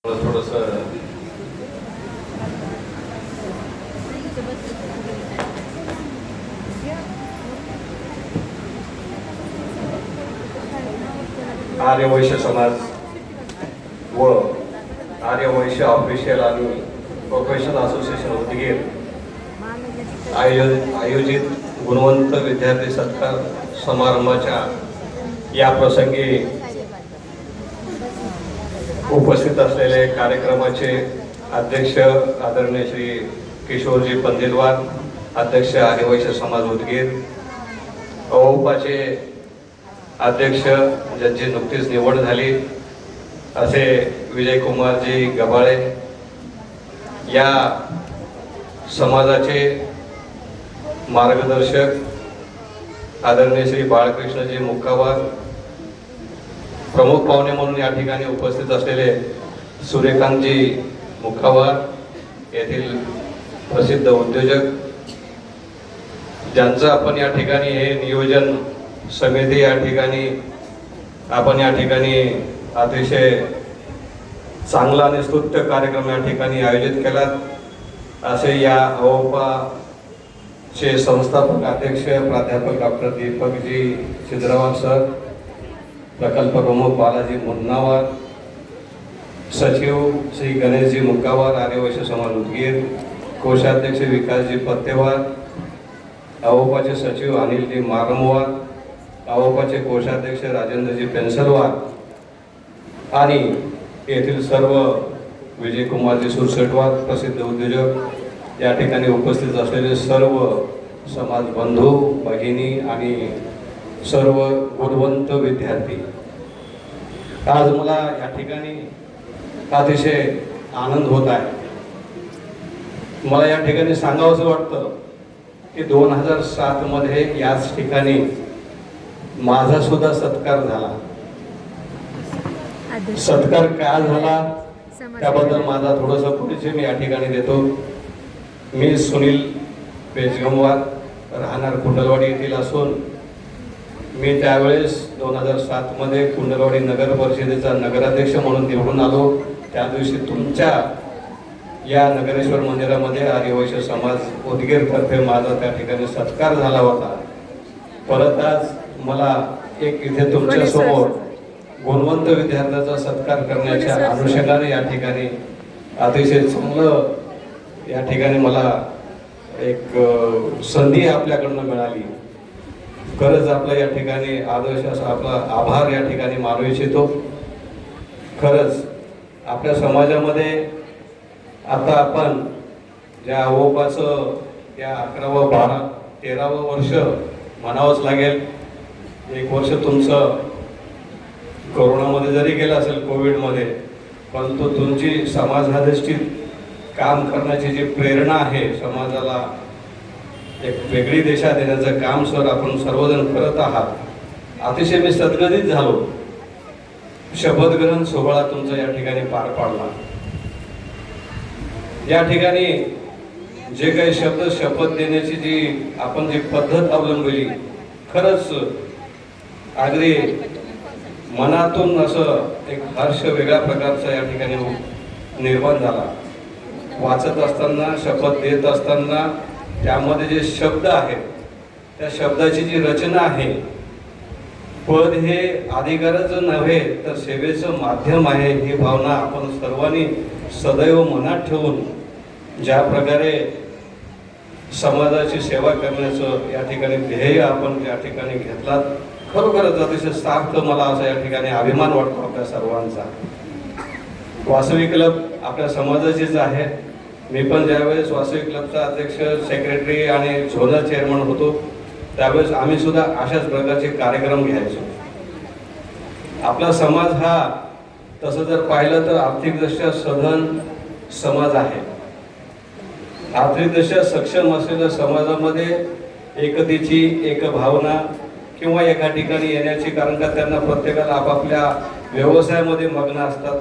थोडस आर्यवैश्य समाज व आर्यवैश्य ऑफिशियल आणि प्रोफेशनल असोसिएशन उदगीर आयोजित गुणवंत विद्यार्थी सत्कार समारंभाच्या या प्रसंगी उपस्थित असलेले कार्यक्रमाचे अध्यक्ष आदरणीय श्री किशोरजी पंदिलवार, अध्यक्ष आर्यवैश्य समाज उदगीर, अवोपाचे अध्यक्ष ज्यांची नुकतीच निवड झाली असे विजयकुमारजी गबाळे, या समाजाचे मार्गदर्शक आदरणीय श्री बाळकृष्णजी मुक्कावार, प्रमुख पाहुणे म्हणून या ठिकाणी उपस्थित असलेले सूर्यकांतजी मुक्कावार येथील प्रसिद्ध उद्योजक, ज्यांचं आपण या ठिकाणी हे नियोजन समिती या ठिकाणी आपण या ठिकाणी अतिशय चांगला आणि स्तुत्य कार्यक्रम या ठिकाणी आयोजित केलात असे या अवोपाचे संस्थापक अध्यक्ष प्राध्यापक डॉक्टर दीपकजी सिद्धरावार सर, प्रकल्प प्रमुख बालाजी मुन्नावार, सचिव श्री गणेशजी मुक्कावार आर्यवैश्य समाज उदगीर, कोषाध्यक्ष विकासजी पत्तेवार, अवोपाचे सचिव अनिलजी मारमवार, अवोपाचे कोषाध्यक्ष राजेंद्रजी पेन्सलवार आणि येथील सर्व विजयकुमारजी सुरसटवार प्रसिद्ध उद्योजक, या ठिकाणी उपस्थित असलेले सर्व समाज बंधू भगिनी आणि सर्व गुणवंत विद्यार्थी, आज मला या ठिकाणी अतिशय आनंद होत आहे. मला या ठिकाणी सांगावंसं वाटतं की 2007 मध्ये याच ठिकाणी माझा सुद्धा सत्कार झाला. सत्कार का झाला त्याबद्दल माझा थोडासा परिचय मी या ठिकाणी देतो. मी सुनील पेजगमवार, राहणार कुंडलवाडी येथील असून मी त्यावेळेस 2007 मध्ये कुंडलवाडी नगर परिषदेचा नगराध्यक्ष म्हणून निवडून आलो. त्या दिवशी तुमच्या या नगरेश्वर मंदिरामध्ये आर्यवैश्य समाज उदगीरतर्फे माझा त्या ठिकाणी सत्कार झाला होता. परत आज मला एक इथे तुमच्या समोर गुणवंत विद्यार्थ्याचा सत्कार करण्याच्या अनुषंगाने या ठिकाणी अतिशय चांगलं या ठिकाणी मला एक संधी आपल्याकडनं मिळाली. खरंच आपला या ठिकाणी आदर्श असा आपला आभार या ठिकाणी मानू इच्छितो. खरंच आपल्या समाजामध्ये आता आपण ज्या अवोपाचं या 11वं 12 13वं वर्ष म्हणावंच लागेल. एक वर्ष तुमचं कोरोनामध्ये जरी गेलं असेल, कोविडमध्ये, परंतु तुमची समाजाधिष्ठित काम करण्याची जी प्रेरणा आहे, समाजाला एक वेगळी दिशा देण्याचं काम सर आपण सर्वजण करत आहात. अतिशय मी सद्गदित झालो. शपथग्रहण सोहळा तुमचा या ठिकाणी पार पाडला. या ठिकाणी जे काही शपथ देण्याची जी आपण जी पद्धत अवलंबली, खरंच अगदी मनातून असं एक हर्ष वेगळ्या प्रकारचा या ठिकाणी निर्माण झाला. वाचत असताना, शपथ देत असताना त्यामध्ये जे शब्द आहेत, त्या शब्दाची जी रचना आहे, पद हे अधिकारच नव्हे तर सेवेचं माध्यम आहे, ही भावना आपण सर्वांनी सदैव मनात ठेवून ज्या प्रकारे समाजाची सेवा करण्याचं या ठिकाणी ध्येय आपण या ठिकाणी घेतलात, खरोखरच अतिशय सार्थ मला असा या ठिकाणी अभिमान वाटतो आपल्या सर्वांचा. वासवी क्लब आपल्या समाजाचीच आहे. मी पण ज्यावेळेस वासवी क्लबचा अध्यक्ष, सेक्रेटरी आणि झोनल चेअरमन होतो, त्यावेळेस आम्ही सुद्धा अशाच प्रकारचे कार्यक्रम घ्यायचो. आपला समाज हा तसं जर पाहिलं तर आर्थिकदृष्ट्या सधन समाज आहे. आर्थिकदृष्ट्या सक्षम असलेल्या समाजामध्ये एकतेची एक भावना किंवा एका ठिकाणी येण्याची, कारण का त्यांना प्रत्येकाला आपापल्या व्यवसायामध्ये मग्न असतात.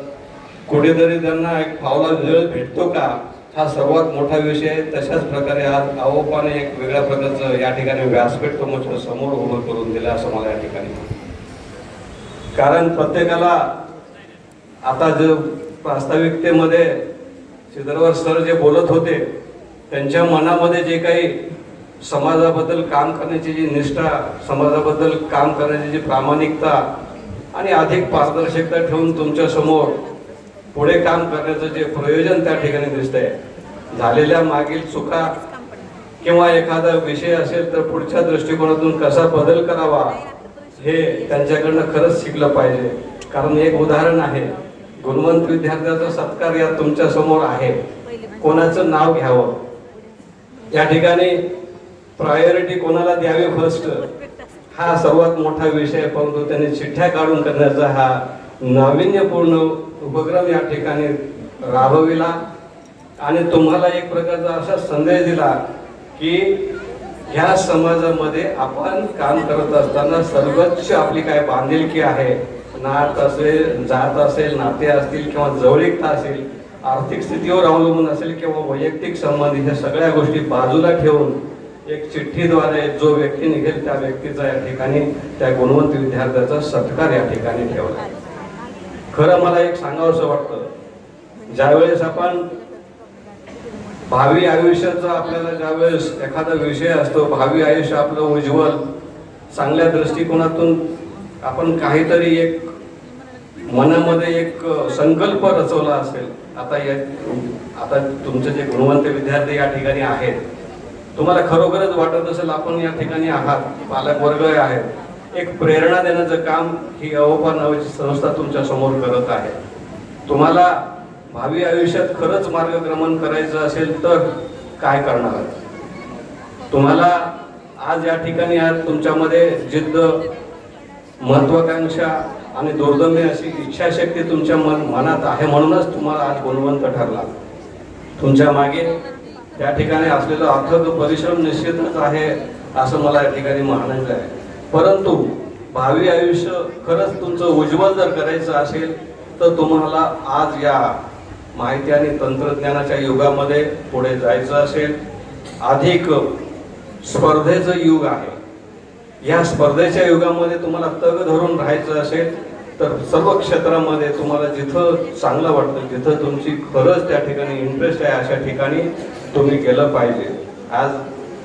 कुठेतरी त्यांना एक फावला वेळ भेटतो का, हा सर्वात मोठा विषय आहे. तशाच प्रकारे आज अवोपाने एक वेगळ्या प्रकारचं या ठिकाणी व्यासपीठ तुमच्या समोर उभं करून दिलं असं मला या ठिकाणी. कारण प्रत्येकाला आता जो प्रास्ताविकतेमध्ये सिद्धरवर सर जे बोलत होते, त्यांच्या मनामध्ये जे काही समाजाबद्दल काम करण्याची जी निष्ठा, समाजाबद्दल काम करण्याची जी प्रामाणिकता आणि अधिक पारदर्शकता ठेवून तुमच्या समोर पुढे काम करण्याचं जे प्रयोजन त्या ठिकाणी दिसतंय, झालेल्या मागील चुका किंवा एखादा विषय असेल तर पुढच्या दृष्टिकोनातून कसा बदल करावा हे त्यांच्याकडनं खरंच शिकलं पाहिजे. कारण एक उदाहरण आहे, गुणवंत विद्यार्थ्याचा सत्कार या तुमच्या समोर आहे. कोणाचं नाव घ्यावं, या ठिकाणी प्रायोरिटी कोणाला द्यावी फर्स्ट, हा सर्वात मोठा विषय. परंतु त्यांनी चिठ्ठ्या काढून करण्याचा हा नाविन्यपूर्ण उपक्रम या ठिकाणी राबविला आणि तुम्हाला एक प्रकारचा असा संदेश दिला की ह्या समाजामध्ये आपण काम करत असताना सर्वोच्च आपली काय बांधिलकी आहे, नात असेल, जात असेल, नाते असतील किंवा जवळीकता असेल, आर्थिक स्थितीवर अवलंबून असेल किंवा वैयक्तिक संबंध, ह्या सगळ्या गोष्टी बाजूला ठेवून एक चिठ्ठीद्वारे जो व्यक्ती निघेल त्या व्यक्तीचा या ठिकाणी, त्या गुणवंत विद्यार्थ्याचा सत्कार या ठिकाणी ठेवला. खरं मला एक सांगावंसं वाटतं, ज्यावेळेस आपण भावी आयुष्याचा आपल्याला ज्यावेळेस एखादा विषय असतो, भावी आयुष्य आपलं उज्ज्वल चांगल्या दृष्टिकोनातून आपण काहीतरी एक मनामध्ये एक संकल्प रचवला असेल. आता तुमचे जे गुणवंत विद्यार्थी या ठिकाणी आहेत, तुम्हाला खरोखरच वाटत असेल आपण या ठिकाणी आहात, पालक वर्ग आहेत, एक प्रेरणा देण्याचं काम ही अवोपा नावाची संस्था तुमच्या समोर करत आहे. तुम्हाला भावी आयुष्यात खरंच मार्गक्रमण करायचं असेल तर काय करणार? तुम्हाला आज या ठिकाणी तुमच्यामध्ये जिद्द, महत्वाकांक्षा आणि दुर्दम्य अशी इच्छाशक्ती तुमच्या मनात आहे, म्हणूनच तुम्हाला आज गुणवंत ठरला. तुमच्या मागे त्या ठिकाणी असलेला अथक परिश्रम निश्चितच आहे असं मला या ठिकाणी म्हणायचं आहे. परंतु भावी आयुष्य खरंच तुमचं उज्ज्वल जर करायचं असेल तर तुम्हाला आज या माहिती आणि तंत्रज्ञानाच्या युगामध्ये पुढे जायचं असेल, अधिक स्पर्धेचं युग आहे. या स्पर्धेच्या युगामध्ये तुम्हाला तग धरून राहायचं असेल तर सर्व क्षेत्रामध्ये तुम्हाला जिथं चांगलं वाटतं, जिथं तुमची खरंच त्या ठिकाणी इंटरेस्ट आहे, अशा ठिकाणी तुम्ही गेलं पाहिजे. आज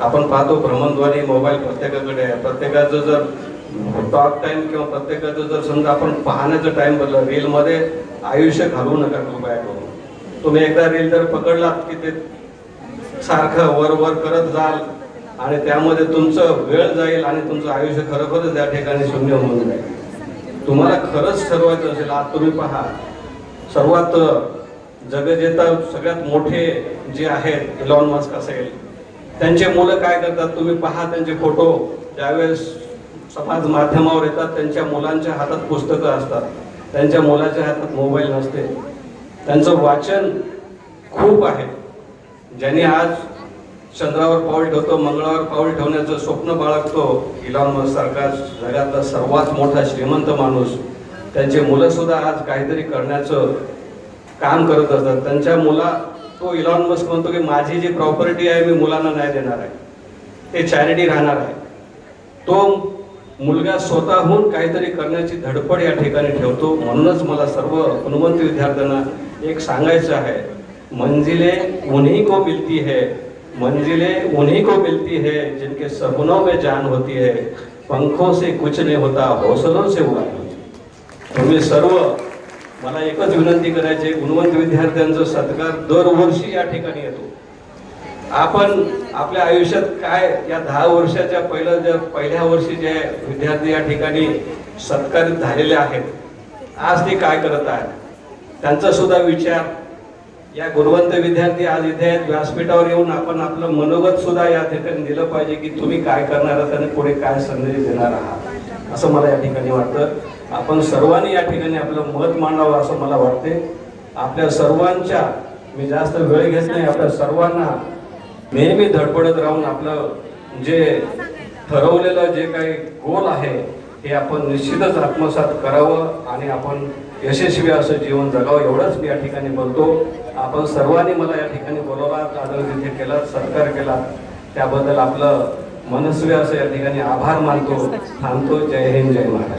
आपण पाहतो भ्रमणध्वनी मोबाईल प्रत्येकाकडे आहे. प्रत्येकाचं जर टॉक टाइम किंवा प्रत्येकाचं जर समजा आपण पाहण्याचं टाइम बदलला, रीलमध्ये आयुष्य घालवू नका कृपया करून. तुम्ही एकदा रील जर पकडलात की ते सारखं वर करत जाल आणि त्यामध्ये तुमचं वेळ जाईल आणि तुमचं आयुष्य खरोखरच त्या ठिकाणी शून्य होऊन जाईल. तुम्हाला खरंच ठरवायचं असेल, आज तुम्ही पहा, सर्वात जगजेता सगळ्यात मोठे जे आहेत, इलॉन मस्क असेल, त्यांचे मुलं काय करतात तुम्ही पहा. त्यांचे फोटो ज्यावेळेस समाज माध्यमावर येतात, त्यांच्या मुलांच्या हातात पुस्तकं असतात, त्यांच्या मुलाच्या हातात मोबाईल नसते. त्यांचं वाचन खूप आहे. ज्यांनी आज चंद्रावर पाऊल ठेवतो, मंगळावर पाऊल ठेवण्याचं स्वप्न बाळगतो, इलॉन मस्क सारखा जगातला सर्वात मोठा श्रीमंत माणूस, त्यांचे मुलं सुद्धा आज काहीतरी करण्याचं काम करत असतात. त्यांच्या तो इलॉन मस्क म्हणतो की माझी जी प्रॉपर्टी आहे मी मुलांना नाही देणार आहे, ते चॅरिटी राहणार आहे. तो मुलगा स्वतःहून काहीतरी करण्याची धडपड या ठिकाणी ठेवतो. म्हणूनच मला सर्व गुणवंत विद्यार्थ्यांना एक सांगायचं आहे, मंजिलें उन्हीं को मिलती है, मंजिलें उन्हीं को मिलती है जिनके सपनों में जान होती है, पंखों से कुछ नहीं होता, हौसलों से उड़ान होती. तुम्ही सर्व, मला एकच विनंती करायची, गुणवंत विद्यार्थ्यांचा सत्कार दरवर्षी या ठिकाणी येतो. आपण आपल्या आयुष्यात काय या 10 वर्षाच्या पहिल्या वर्षी जे विद्यार्थी या ठिकाणी सत्कारित झालेले आहेत, आज ते काय करत आहेत त्यांचा सुद्धा विचार. या गुणवंत विद्यार्थी आज इथे आहेत, व्यासपीठावर येऊन आपण आपलं मनोगत सुद्धा या ठिकाणी दिलं पाहिजे की तुम्ही काय करणार आहात आणि पुढे काय संदेश देणार आहात, असं मला या ठिकाणी वाटतं. आपण सर्वांनी या ठिकाणी आपलं मत मांडावं असं मला वाटते. आपल्या सर्वांच्या, मी जास्त वेळ घेत नाही, आपल्या सर्वांना नेहमी धडपडत राहून आपलं जे ठरवलेलं जे काही गोल आहे हे आपण निश्चितच आत्मसात करावं आणि आपण यशस्वी असं जीवन जगावं, एवढंच मी या ठिकाणी बोलतो. आपण सर्वांनी मला या ठिकाणी बोलवला, आदर तिथे केला, सत्कार केला, त्याबद्दल आपलं मनस्वी असं या ठिकाणी आभार मानतो. थांबतो. जय हिंद, जय महाराष्ट्र.